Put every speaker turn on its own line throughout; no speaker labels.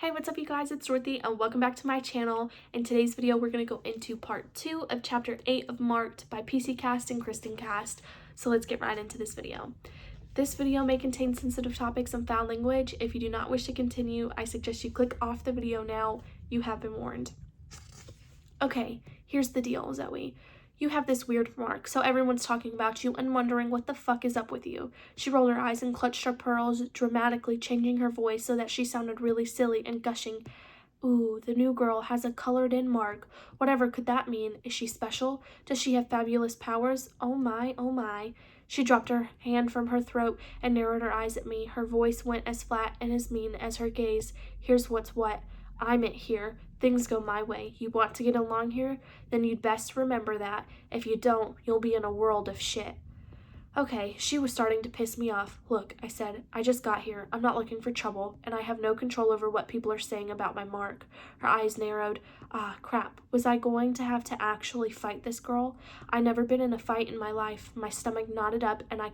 Hey, what's up you guys? It's Dorothy and welcome back to my channel. In today's video, we're going to go into part 2 of chapter 8 of Marked by PC Cast and Kristen Cast. So let's get right into this video. This video may contain sensitive topics and foul language. If you do not wish to continue, I suggest you click off the video now. You have been warned. Okay, here's the deal, Zoe. You have this weird mark, so everyone's talking about you and wondering what the fuck is up with you. She rolled her eyes and clutched her pearls, dramatically changing her voice so that she sounded really silly and gushing. Ooh, the new girl has a colored-in mark. Whatever could that mean? Is she special? Does she have fabulous powers? Oh my, oh my. She dropped her hand from her throat and narrowed her eyes at me. Her voice went as flat and as mean as her gaze. Here's what's what. I'm it here. Things go my way. You want to get along here? Then you'd best remember that. If you don't, you'll be in a world of shit. Okay, she was starting to piss me off. Look, I said, I just got here. I'm not looking for trouble, and I have no control over what people are saying about my mark. Her eyes narrowed. Ah, crap. Was I going to have to actually fight this girl? I'd never been in a fight in my life. My stomach knotted up, and I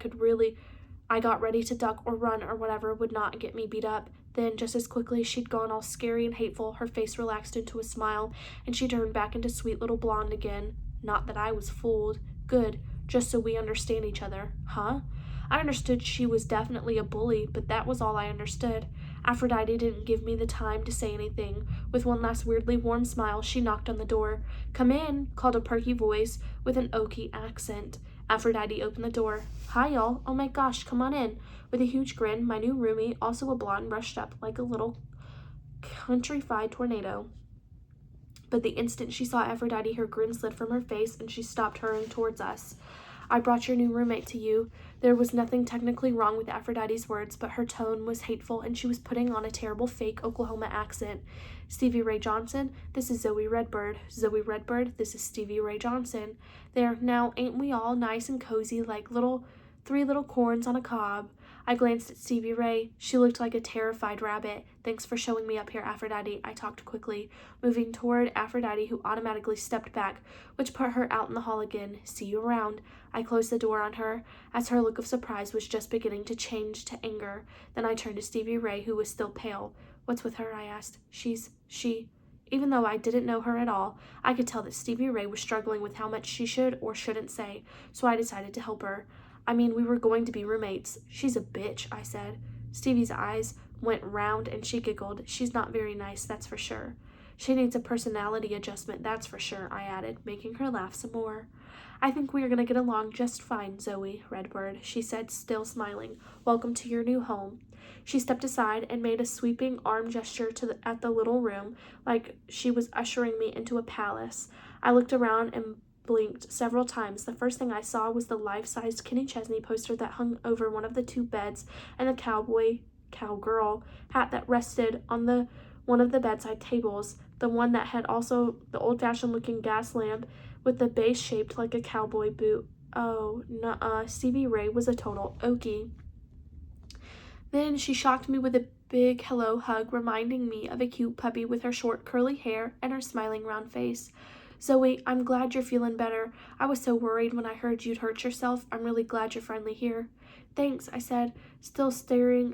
got ready to duck or run or whatever would not get me beat up. Then, just as quickly as she'd gone all scary and hateful, her face relaxed into a smile, and she turned back into sweet little blonde again. Not that I was fooled. Good. Just so we understand each other. Huh? I understood she was definitely a bully, but that was all I understood. Aphrodite didn't give me the time to say anything. With one last weirdly warm smile, she knocked on the door. Come in, called a perky voice with an oaky accent. Aphrodite opened the door. Hi, y'all. Oh my gosh, come on in. With a huge grin, my new roomie, also a blonde, rushed up like a little countrified tornado. But the instant she saw Aphrodite, her grin slid from her face and she stopped hurrying towards us. I brought your new roommate to you. There was nothing technically wrong with Aphrodite's words, but her tone was hateful and she was putting on a terrible fake Oklahoma accent. Stevie Ray Johnson, this is Zoe Redbird. Zoe Redbird, this is Stevie Ray Johnson. There, now ain't we all nice and cozy like three little corns on a cob? I glanced at Stevie Ray. She looked like a terrified rabbit. Thanks for showing me up here, Aphrodite. I talked quickly, moving toward Aphrodite, who automatically stepped back, which put her out in the hall again. See you around. I closed the door on her, as her look of surprise was just beginning to change to anger. Then I turned to Stevie Ray, who was still pale. What's with her? I asked. Even though I didn't know her at all, I could tell that Stevie Ray was struggling with how much she should or shouldn't say, so I decided to help her. I mean, we were going to be roommates. She's a bitch, I said. Stevie's eyes went round and she giggled. She's not very nice, that's for sure. She needs a personality adjustment, that's for sure, I added, making her laugh some more. I think we are going to get along just fine, Zoe Redbird, she said, still smiling. Welcome to your new home. She stepped aside and made a sweeping arm gesture at the little room, like she was ushering me into a palace. I looked around and blinked several times. The first thing I saw was the life-sized Kenny Chesney poster that hung over one of the two beds and the cowgirl hat that rested on one of the bedside tables, the one that had also the old-fashioned looking gas lamp with the base shaped like a cowboy boot. Oh, nuh-uh, Stevie Ray was a total okie. Then she shocked me with a big hello hug, reminding me of a cute puppy with her short curly hair and her smiling round face. Zoe, I'm glad you're feeling better. I was so worried when I heard you'd hurt yourself. I'm really glad you're finally here. Thanks, I said, still staring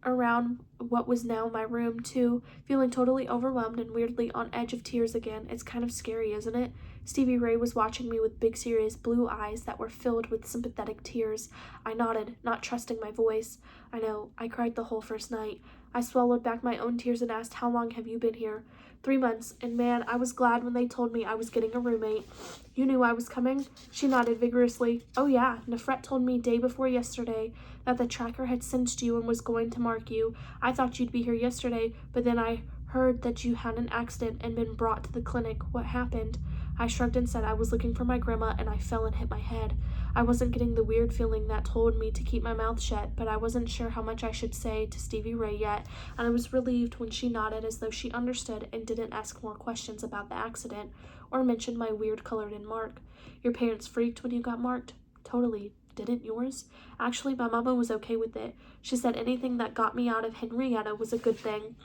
around what was now my room, too, feeling totally overwhelmed and weirdly on edge of tears again. It's kind of scary, isn't it? Stevie Ray was watching me with big, serious blue eyes that were filled with sympathetic tears. I nodded, not trusting my voice. I know, I cried the whole first night. I swallowed back my own tears and asked, how long have you been here? 3 months, and man, I was glad when they told me I was getting a roommate. You knew I was coming? She nodded vigorously. Oh yeah, Nefret told me day before yesterday that the tracker had sensed you and was going to mark you. I thought you'd be here yesterday, but then I heard that you had an accident and been brought to the clinic. What happened? I shrugged and said I was looking for my grandma and I fell and hit my head. I wasn't getting the weird feeling that told me to keep my mouth shut, but I wasn't sure how much I should say to Stevie Ray yet, and I was relieved when she nodded as though she understood and didn't ask more questions about the accident or mention my weird colored-in mark. Your parents freaked when you got marked? Totally. Didn't yours? Actually, my mama was okay with it. She said anything that got me out of Henrietta was a good thing.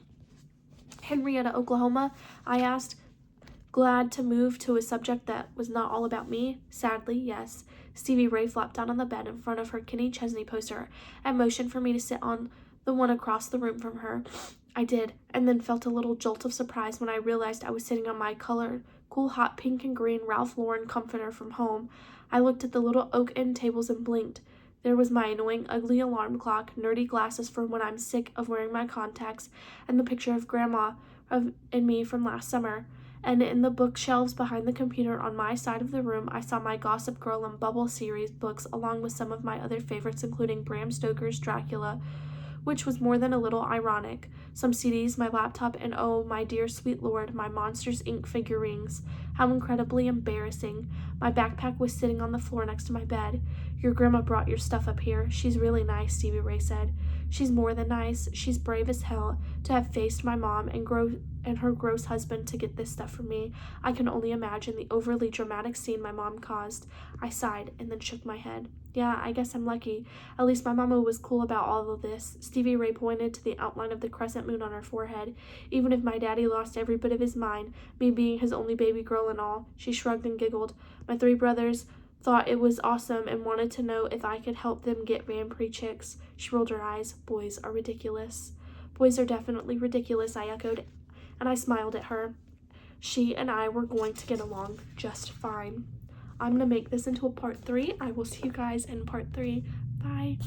Henrietta, Oklahoma? I asked, glad to move to a subject that was not all about me. Sadly, yes. Stevie Ray flopped down on the bed in front of her Kenny Chesney poster and motioned for me to sit on the one across the room from her. I did, and then felt a little jolt of surprise when I realized I was sitting on my colored, cool hot pink and green Ralph Lauren comforter from home. I looked at the little oak end tables and blinked. There was my annoying, ugly alarm clock, nerdy glasses for when I'm sick of wearing my contacts, and the picture of Grandma and me from last summer. And in the bookshelves behind the computer on my side of the room, I saw my Gossip Girl and Bubble series books along with some of my other favorites, including Bram Stoker's Dracula, which was more than a little ironic, some CDs, my laptop, and oh, my dear sweet lord, my Monsters, Inc. figurines. How incredibly embarrassing. My backpack was sitting on the floor next to my bed. Your grandma brought your stuff up here. She's really nice, Stevie Ray said. She's more than nice. She's brave as hell to have faced my mom and her gross husband to get this stuff from me. I can only imagine the overly dramatic scene my mom caused. I sighed and then shook my head. Yeah, I guess I'm lucky. At least my mama was cool about all of this. Stevie Ray pointed to the outline of the crescent moon on her forehead. Even if my daddy lost every bit of his mind, me being his only baby girl and all, she shrugged and giggled. My 3 brothers thought it was awesome and wanted to know if I could help them get vampire chicks. She rolled her eyes. Boys are ridiculous. Boys are definitely ridiculous, I echoed, and I smiled at her. She and I were going to get along just fine. I'm going to make this into a part 3. I will see you guys in part 3. Bye.